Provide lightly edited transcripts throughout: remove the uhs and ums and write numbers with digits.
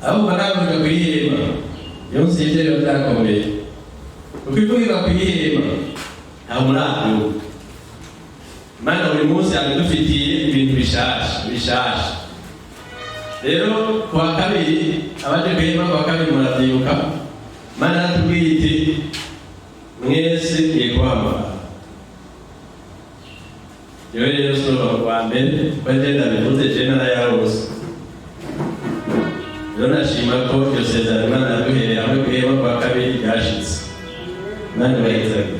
abo baravuga kuyihema yose ibyo byakomeye ukivuga kuyihema aho muraho Mana buri munsi adufitiye ibintu bishasha rero kwa kabiri abaje kwema kwa kabiri muravyibuka Mana atubwiye iti mwese yekwama yo rero sura kwa mbere bagenda bivuze jenera yarose rero nashima ko iryo sezerano Imana yaduhereye aho kwema kwa kabiri yashitse Mana bayizage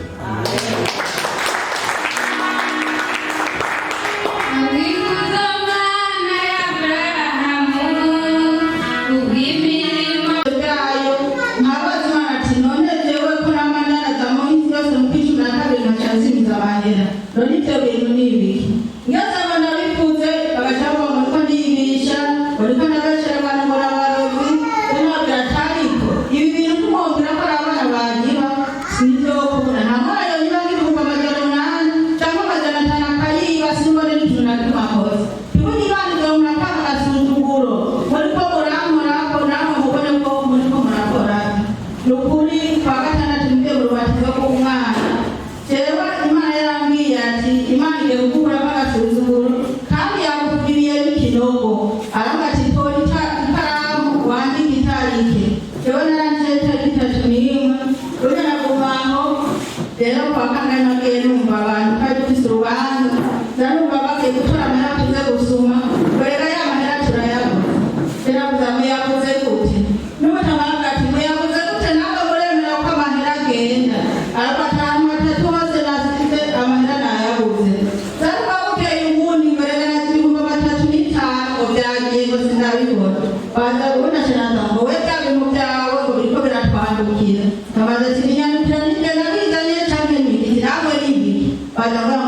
Para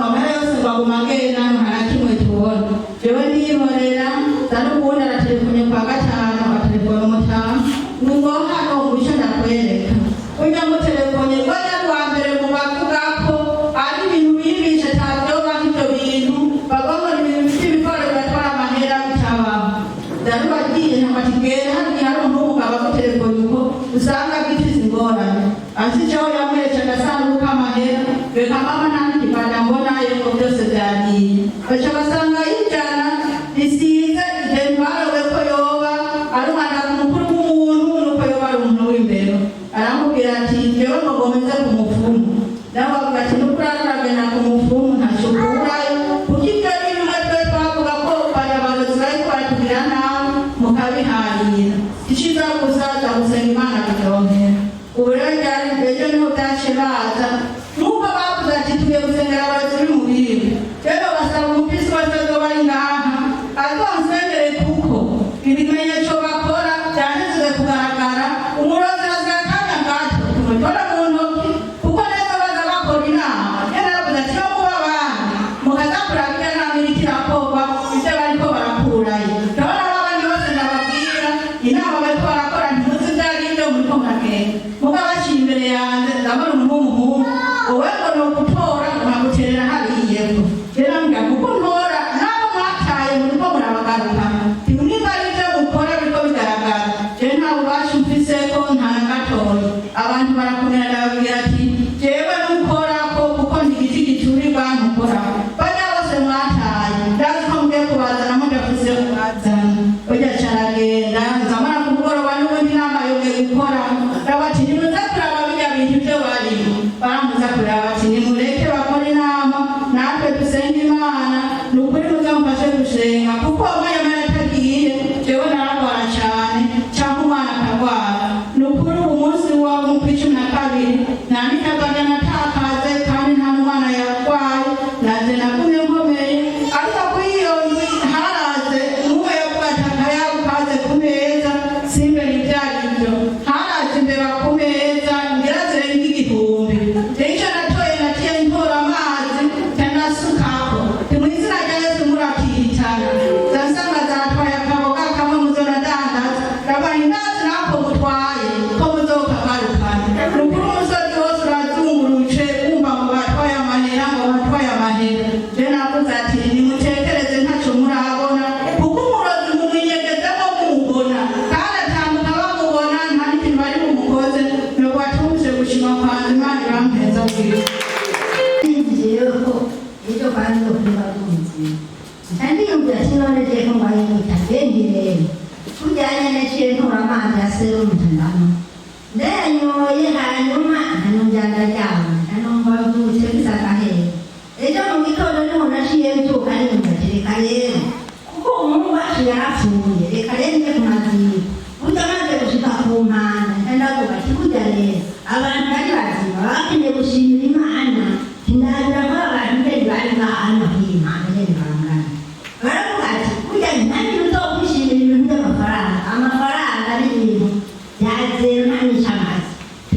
nyene cintura amazi ya serumu ndano ndanyoye hanyuma ntanonjyana ryama ntanumva mvutse bisakahera ejo mu gitondo niho naciye mbyuka reka rero kuko umuntu wacu yarapfuye reka rero njye ku maziko burya maze gushika ku mpanda ndavuga ati burya rero abantu bari bazima bakeneye gushimira Imana ndabira ko abantu mbere bari bahana h'Imana nyene bangana baravuga ati burya nani uzokwishimira ibintu by'amafaranga amafaranga ari ibintu yazera ntanica amazi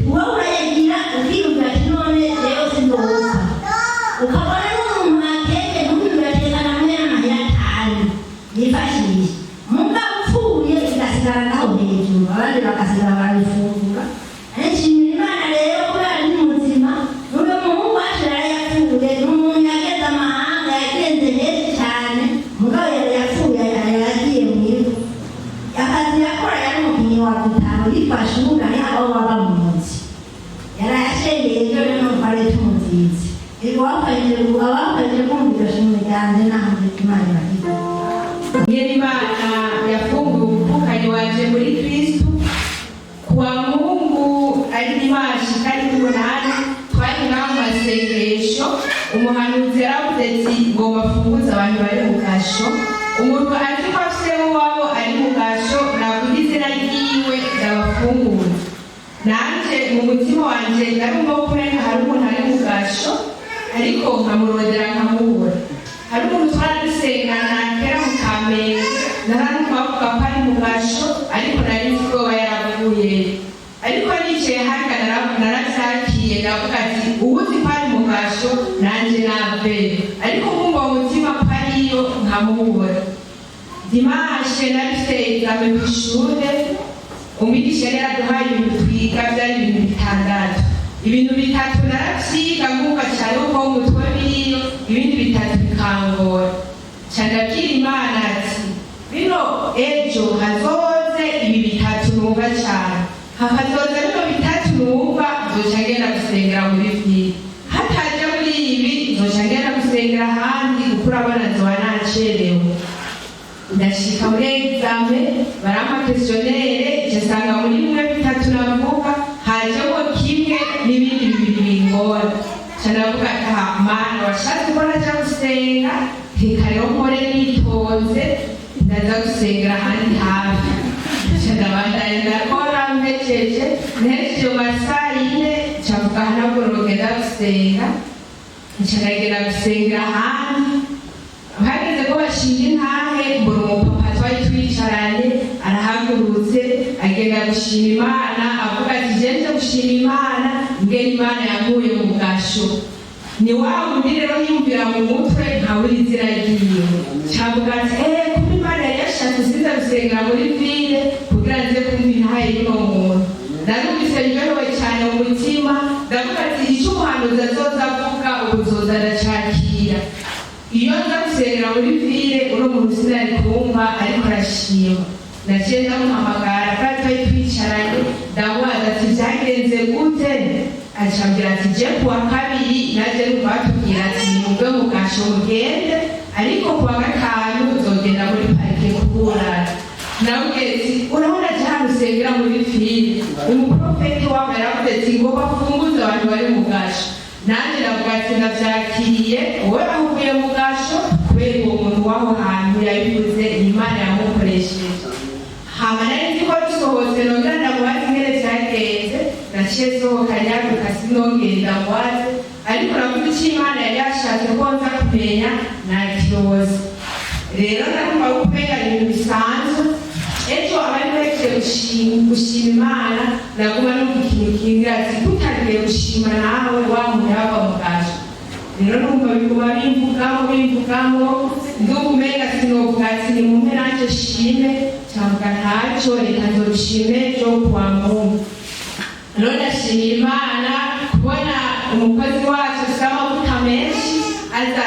uba urayagira ukiyumvira ati none rero sindopfa ukabona n'umuntu akenge ntumwumvira tekana mwene amahera atanu yifashisha muga upfuye igasigara naho hejuru abandi bagasigara barifungura nshimira Imana rero kubera ni muzima n'uwo muhungu wacu yari yapfuye n'umuntu yageze amahanga yagenze henshi cyane mugabo yari yapfuye yaragiye mu ivu akazi yakora yari umukinnyi wa bitaro yifashe ubuga aho baba mu ntoki yarayashengeye ejo rero twari tumuzizi abafashije kumva iryo shimwe ryanjye n'ahantu Imana irahiga ngeri Imana yafunguye umufukanyi wanje muri Kristo kuwa Mungu ari dimashi kandi tubonane twari ngaho mu masengesho umuhanuzi yaravuze ati ngomba funguza abantu bari mu gasho umuntu azi ko afise wabo ari mu gasho navuga izina ryiwe ndabafunguza nanje mu mutima wanje narumva ko umenga hari umuntu ari mu gasho ariko nkamurondera nkamubura hari umuntu twari dusengana kera mu Kamenge naranumva bavuga ko ari mu gasho ariko nari nzi ko yaravuye ariko nicaye hanga naravyakiye ndavuga ati ubuzi ko ari mu gasho nanje nave ariko nkumva mu mutima ko ariyo nkamubura dimashe narifise exame kw'ishure umwigisha yari yaraduhaye ibintu twiga byari ibintu bitandatu ibintu bitatu naravyiga nkumva cyane uko umutwe biriyo ibindi bitatu bikangora candabwira Imana ati bino ejo hazoze ibi bitatu numva cyane hakazoza bino bitatu numva nzoca ngenda gusengera muri vile hataje muri ibi nzoca ngenda gusengera ahandi kuko urabona nzoba nacerewe ndashika muri exame barampa questionnaire nsanga muri bimwe bitatu navuga hajemo kimwe n'ibindi bibiri bingora canavuga ati Mana washatse ko naja gusenga reka rero mpore nitonze ndaza gusengera ahandi hafi canabandanya ndakora mpejeje ntejeje mu masaha yine cavuga hanagoroke ndagusenga ncanagenda gusengera ahandi hageze ko bashinga intahe mbona umupapa twari twicaranye arahagurutse agenda gushima Imana avuga ati jeje gushima Imana ngeni Imana yamuye mu gasho ni wa wundi rero yumvira mu mutwe ntawuri inzira yiwe cavuga ati kuba Imana yashatse siza gusengera muri vile kugira nze kumva intahe y'uno muntu narumvise ryohewe cyane mu mutima ndavuga ati icyo umuhanuzi azoza avuga ubuzoza ndacakira iyo nza gusengera muri vile uno muntu sinari kumva ariko arashima naciye ndamuhamagara kandi twari twicaranye ndamubaza ati byagenze gute acambwira ati je kuwa kabiri naje numva batubwira ati nimugwe mu gasho mugende ariko kuwa gatanu uzogenda muri parike kuburana nawe ati urabona cyane usengera muri vile umuprofeti wabo yaravuze ati ngo bafunguze abantu bari mu gasho nanjye ndavuga ati navyakiriye wowe ahuvuye mu gasho kubera uwo muntu w'aho hantu yabivuze Imana yamukoresheje hama nari nzi ko dusohotse nongera ndamubaza ingene vyagenze naciye sohoka nyaruka sinongera ndamubaze ariko navuze icyo Imana yari yashatse ko nza kumenya nakiroze rero nagomba kumenya ibintu bisanzwe ejo abari bagiye gushima Imana naguma numva ikintu kingira ati kutagiye gushima nawe wa muntu yava mu gasho rero numva biguma bimbugamo ndugumenga sinovuga ati nimumpe nanje shime cyangwa ntacyo reka nzoshime cyo kuwa Mungu rero ndashimira Imana kubona umukozi wacu usaba amavuta menshi aza